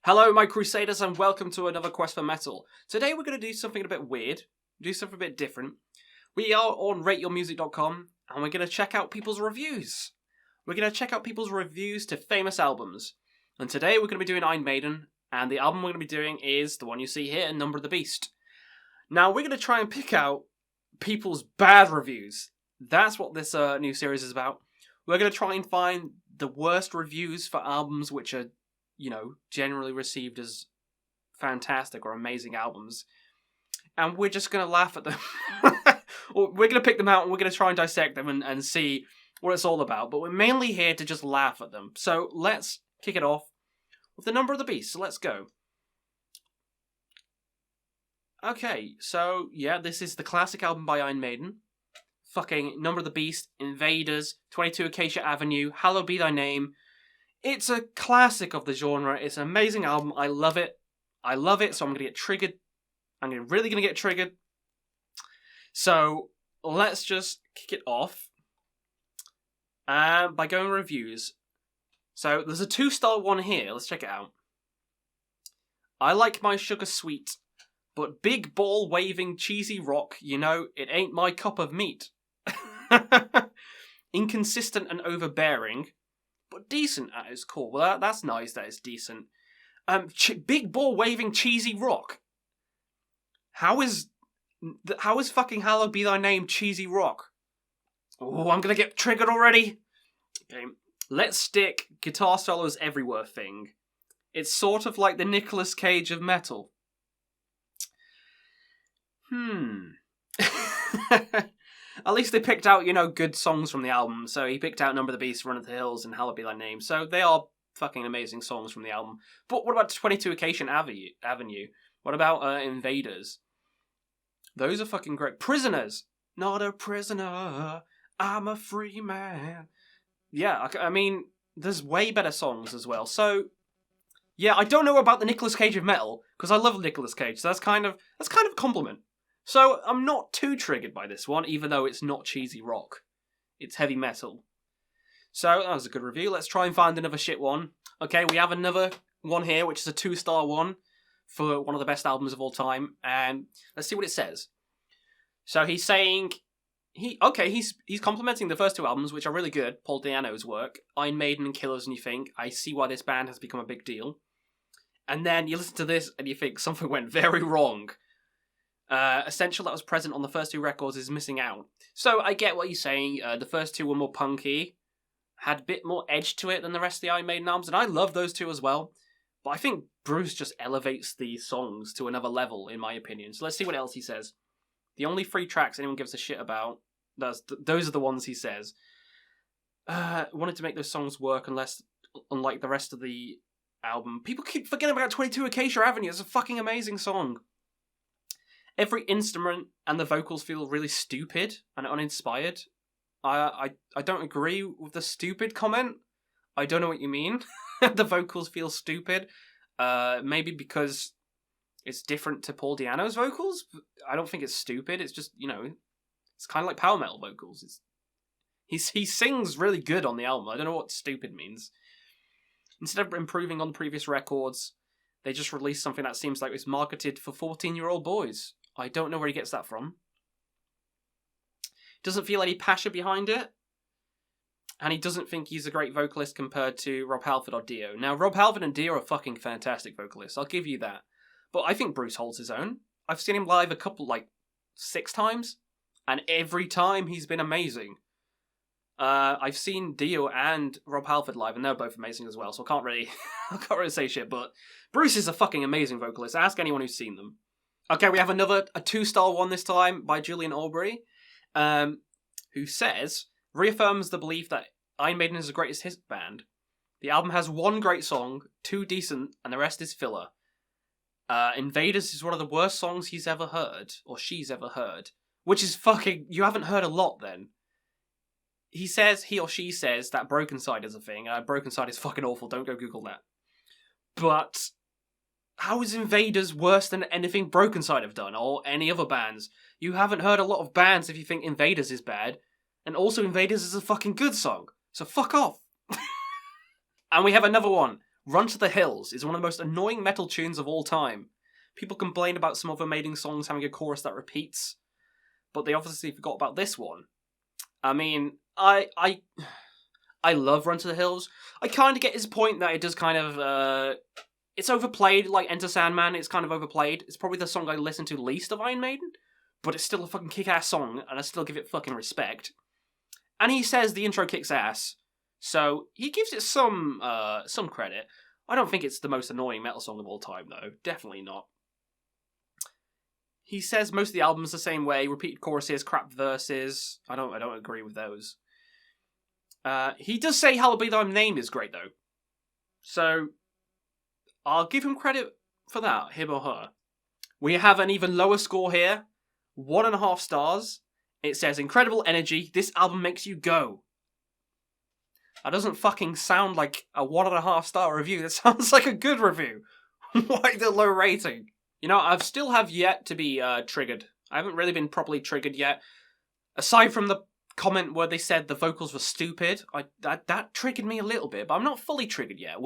Hello, my Crusaders, and welcome to another Quest for Metal. Today we're going to do something a bit weird, do something a bit different. We are on rateyourmusic.com, and we're going to check out people's reviews. We're going to check out people's reviews to famous albums. And today we're going to be doing Iron Maiden, and the album we're going to be doing is the one you see here, Number of the Beast. Now, we're going to try and pick out people's bad reviews. That's what this new series is about. We're going to try and find the worst reviews for albums which are, generally received as fantastic or amazing albums. And we're just going to laugh at them. We're going to pick them out and we're going to try and dissect them and see what it's all about. But we're mainly here to just laugh at them. So let's kick it off with the Number of the Beast. So let's go. Okay, so yeah, this is the classic album by Iron Maiden. Fucking Number of the Beast, Invaders, 22 Acacia Avenue, Hallowed Be Thy Name. It's a classic of the genre. It's an amazing album. I love it. So I'm going to get triggered. I'm really going to get triggered. So let's just kick it off by going reviews. So there's a 2-star one here. Let's check it out. I like my sugar sweet, but big ball waving cheesy rock, it ain't my cup of meat. Inconsistent and overbearing, but decent at its core. Well, that's nice that it's decent. Big ball waving cheesy rock. How is fucking Hallowed Be Thy Name cheesy rock? Oh, I'm gonna get triggered already. Okay, let's stick guitar solos everywhere thing. It's sort of like the Nicolas Cage of metal. At least they picked out, good songs from the album. So he picked out Number of the Beast, Run of the Hills, and Hallowed Be Thy Name. So they are fucking amazing songs from the album. But what about 22 Acacia Avenue? What about Invaders? Those are fucking great. Prisoners. Not a prisoner. I'm a free man. Yeah, I mean, there's way better songs as well. So, yeah, I don't know about the Nicolas Cage of metal, because I love Nicolas Cage. So that's kind of a compliment. So I'm not too triggered by this one, even though it's not cheesy rock. It's heavy metal. So that was a good review. Let's try and find another shit one. Okay, we have another one here, which is a 2-star one for one of the best albums of all time. And let's see what it says. So he's saying he's complimenting the first two albums, which are really good. Paul Di'Anno's work, Iron Maiden and Killers, and you think, I see why this band has become a big deal. And then you listen to this and you think something went very wrong. Essential that was present on the first two records is missing out. So I get what you're saying. The first two were more punky, had a bit more edge to it than the rest of the Iron Maiden albums, and I love those two as well. But I think Bruce just elevates the songs to another level, in my opinion. So let's see what else he says. The only 3 tracks anyone gives a shit about, those are the ones he says. Wanted to make those songs work unlike the rest of the album. People keep forgetting about 22 Acacia Avenue. It's a fucking amazing song. Every instrument and the vocals feel really stupid and uninspired. I don't agree with the stupid comment. I don't know what you mean. The vocals feel stupid. Maybe because it's different to Paul Di'Anno's vocals. I don't think it's stupid. It's just, it's kind of like power metal vocals. He sings really good on the album. I don't know what stupid means. Instead of improving on the previous records, they just released something that seems like it's marketed for 14-year-old boys. I don't know where he gets that from. Doesn't feel any passion behind it. And he doesn't think he's a great vocalist compared to Rob Halford or Dio. Now, Rob Halford and Dio are fucking fantastic vocalists. I'll give you that. But I think Bruce holds his own. I've seen him live 6 times. And every time he's been amazing. I've seen Dio and Rob Halford live, and they're both amazing as well. So I can't really say shit. But Bruce is a fucking amazing vocalist. Ask anyone who's seen them. Okay, we have a 2-star one this time by Julian Aubrey, who says, reaffirms the belief that Iron Maiden is the greatest hit band. The album has 1 great song, 2 decent, and the rest is filler. Invaders is one of the worst songs he's ever heard, or she's ever heard, which is fucking, you haven't heard a lot then. He or she says that Broken Side is a thing, Broken Side is fucking awful, don't go Google that. But how is Invaders worse than anything Broken Side have done, or any other bands? You haven't heard a lot of bands if you think Invaders is bad, and also Invaders is a fucking good song, so fuck off. And we have another one, Run to the Hills is one of the most annoying metal tunes of all time. People complain about some other Maiden songs having a chorus that repeats, but they obviously forgot about this one. I mean, I love Run to the Hills. I kind of get his point that it does kind of, it's overplayed, like Enter Sandman, it's kind of overplayed. It's probably the song I listen to least of Iron Maiden, but it's still a fucking kick-ass song, and I still give it fucking respect. And he says the intro kicks ass, so he gives it some credit. I don't think it's the most annoying metal song of all time, though. Definitely not. He says most of the album's the same way, repeated choruses, crap verses. I don't agree with those. He does say Hallowed Be Thy Name is great, though. So, I'll give him credit for that, him or her. We have an even lower score here. 1.5 stars. It says, incredible energy, this album makes you go. That doesn't fucking sound like a 1.5 star review. That sounds like a good review. Why the low rating? You know, I still have yet to be triggered. I haven't really been properly triggered yet. Aside from the comment where they said the vocals were stupid, that triggered me a little bit, but I'm not fully triggered yet.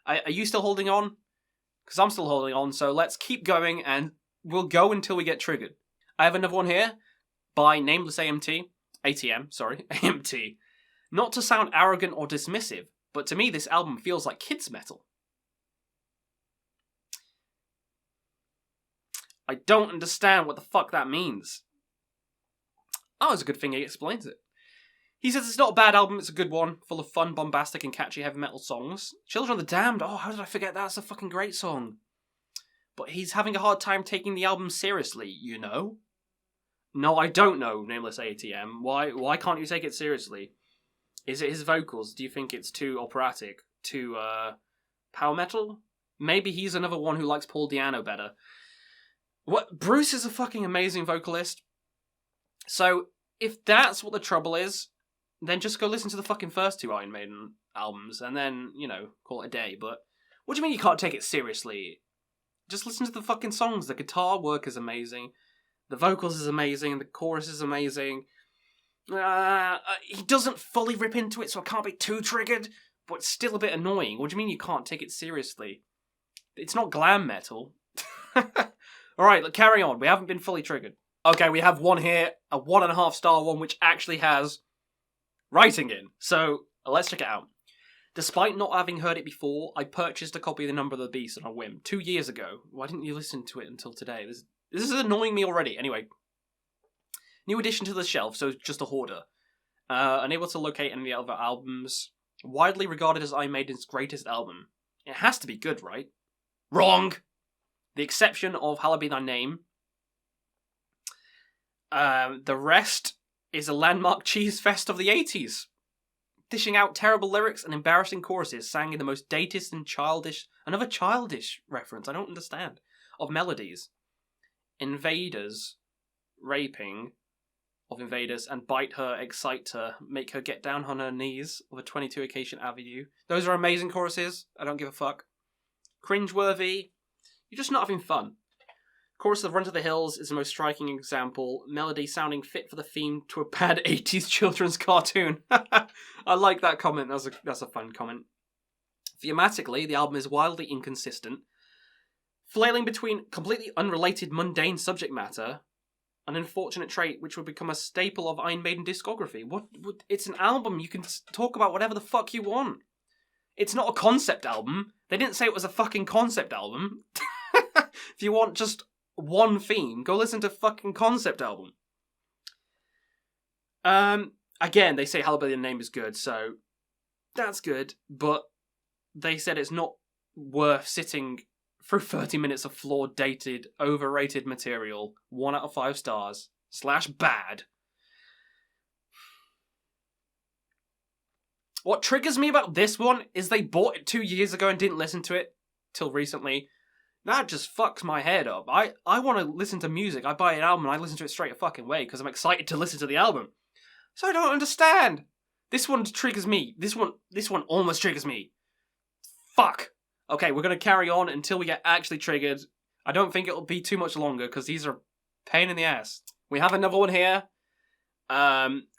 Are you still holding on? Because I'm still holding on, so let's keep going, and we'll go until we get triggered. I have another one here by Nameless AMT. Not to sound arrogant or dismissive, but to me this album feels like kids' metal. I don't understand what the fuck that means. Oh, it's a good thing he explains it. He says it's not a bad album, it's a good one, full of fun, bombastic and catchy heavy metal songs. Children of the Damned, oh, how did I forget that? It's a fucking great song. But he's having a hard time taking the album seriously, you know? No, I don't know, Nameless ATM. Why can't you take it seriously? Is it his vocals? Do you think it's too operatic? Too, power metal? Maybe he's another one who likes Paul Di'Anno better. What? Bruce is a fucking amazing vocalist. So, if that's what the trouble is, then just go listen to the fucking first 2 Iron Maiden albums, and then, you know, call it a day. But what do you mean you can't take it seriously? Just listen to the fucking songs. The guitar work is amazing. The vocals is amazing. The chorus is amazing. He doesn't fully rip into it, so I can't be too triggered, but it's still a bit annoying. What do you mean you can't take it seriously? It's not glam metal. Alright, carry on. We haven't been fully triggered. Okay, we have one here, a 1.5 star one, which actually has writing in. So, let's check it out. Despite not having heard it before, I purchased a copy of The Number of the Beast on a whim 2 years ago. Why didn't you listen to it until today? This is annoying me already. Anyway. New addition to the shelf, so just a hoarder. Unable to locate any other albums. Widely regarded as Iron Maiden's greatest album. It has to be good, right? Wrong! The exception of Hallowed Be Thy Name. The rest is a landmark cheese fest of the 80s. Dishing out terrible lyrics and embarrassing choruses sang in the most dated and childish... Another childish reference, I don't understand. Of melodies. Invaders. Raping. Of invaders and bite her, excite her, make her get down on her knees of a 22 Acacia Avenue. Those are amazing choruses. I don't give a fuck. Cringeworthy. You're just not having fun. Chorus of Run to the Hills is the most striking example. Melody sounding fit for the theme to a bad 80s children's cartoon. I like that comment. That's a fun comment. Thematically, the album is wildly inconsistent, flailing between completely unrelated mundane subject matter, an unfortunate trait which would become a staple of Iron Maiden discography. It's an album. You can talk about whatever the fuck you want. It's not a concept album. They didn't say it was a fucking concept album. If you want just one theme, go listen to fucking concept album. Again, they say Hallowed Be Thy Name is good, so that's good, but they said it's not worth sitting through 30 minutes of flawed, dated, overrated material. 1 out of 5 stars. / bad. What triggers me about this one is they bought it 2 years ago and didn't listen to it till recently. That just fucks my head up. I want to listen to music. I buy an album and I listen to it straight a fucking way because I'm excited to listen to the album. So I don't understand. This one triggers me. This one almost triggers me. Fuck. Okay, we're going to carry on until we get actually triggered. I don't think it'll be too much longer because these are pain in the ass. We have another one here,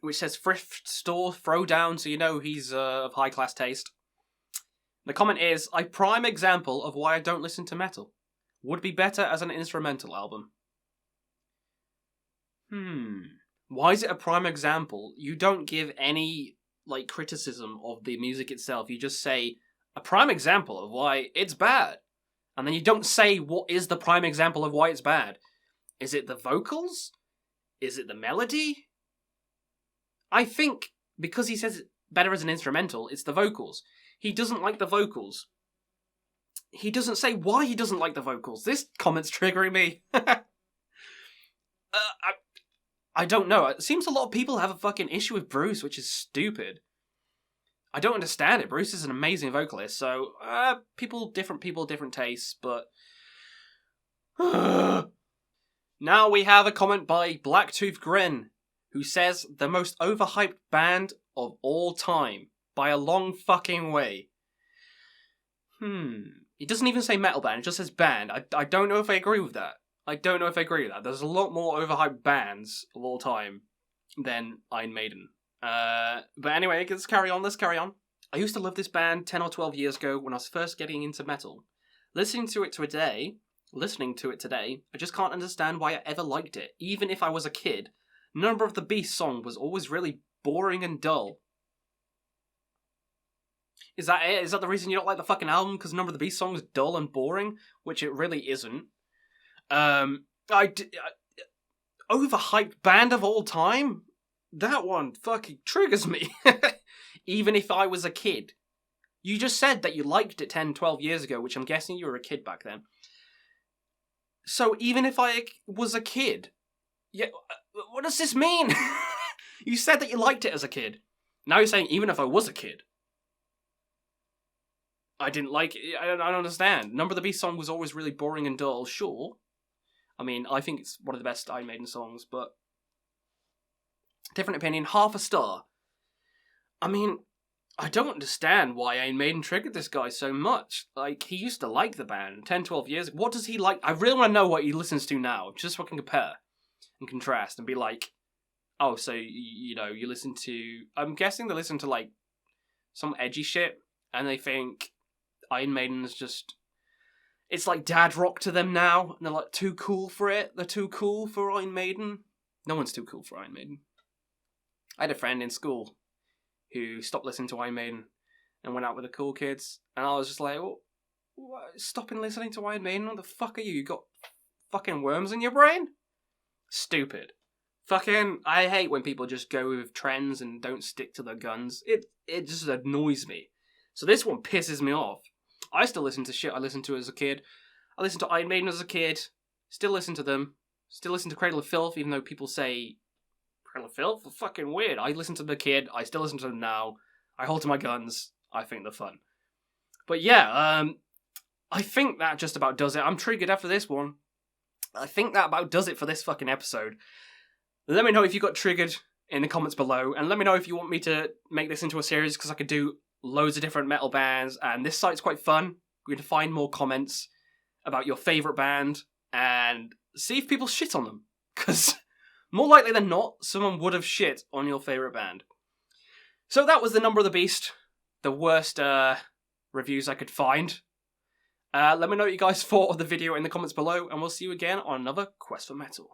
which says thrift store throwdown, so you know he's of high class taste. The comment is, a prime example of why I don't listen to metal. Would be better as an instrumental album. Why is it a prime example? You don't give any, like, criticism of the music itself. You just say, a prime example of why it's bad. And then you don't say what is the prime example of why it's bad. Is it the vocals? Is it the melody? I think, because he says it's better as an instrumental, it's the vocals. He doesn't like the vocals. He doesn't say why he doesn't like the vocals. This comment's triggering me. I don't know. It seems a lot of people have a fucking issue with Bruce, which is stupid. I don't understand it. Bruce is an amazing vocalist, so different people, different tastes, but now we have a comment by Blacktooth Grin, who says the most overhyped band of all time by a long fucking way. He doesn't even say metal band, it just says band. I don't know if I agree with that. There's a lot more overhyped bands of all time than Iron Maiden. But anyway, let's carry on. I used to love this band 10 or 12 years ago when I was first getting into metal. Listening to it today, I just can't understand why I ever liked it. Even if I was a kid, Number of the Beast song was always really boring and dull. Is that it? Is that the reason you don't like the fucking album? Because Number of the Beast song is dull and boring? Which it really isn't. Overhyped band of all time? That one fucking triggers me. Even if I was a kid. You just said that you liked it 10, 12 years ago, which I'm guessing you were a kid back then. So even if I was a kid... Yeah, what does this mean? You said that you liked it as a kid. Now you're saying even if I was a kid. I didn't like it. I don't understand. Number of the Beast song was always really boring and dull, sure. I mean, I think it's one of the best Iron Maiden songs, but... different opinion, half a star. I mean, I don't understand why Iron Maiden triggered this guy so much. Like, he used to like the band 10, 12 years ago. What does he like? I really want to know what he listens to now, just so I can compare and contrast and be like, oh, so, you know, you listen to... I'm guessing they listen to, like, some edgy shit, and they think Iron Maiden is just... It's like dad rock to them now, and they're like too cool for it. They're too cool for Iron Maiden. No one's too cool for Iron Maiden. I had a friend in school who stopped listening to Iron Maiden and went out with the cool kids, and I was just like, oh, what? Stopping listening to Iron Maiden? What the fuck are you? You got fucking worms in your brain? Stupid. Fucking, I hate when people just go with trends and don't stick to their guns. It just annoys me. So this one pisses me off. I still listen to shit I listened to as a kid. I listened to Iron Maiden as a kid. Still listen to them. Still listen to Cradle of Filth, even though people say Cradle of Filth? They're fucking weird. I listened to them as a kid. I still listen to them now. I hold to my guns. I think they're fun. But yeah, I think that just about does it. I'm triggered after this one. I think that about does it for this fucking episode. Let me know if you got triggered in the comments below, and let me know if you want me to make this into a series, because I could do loads of different metal bands, and this site's quite fun. We're going to find more comments about your favourite band, and see if people shit on them. Because more likely than not, someone would have shit on your favourite band. So that was the Number of the Beast. The worst reviews I could find. Let me know what you guys thought of the video in the comments below, and we'll see you again on another Quest for Metal.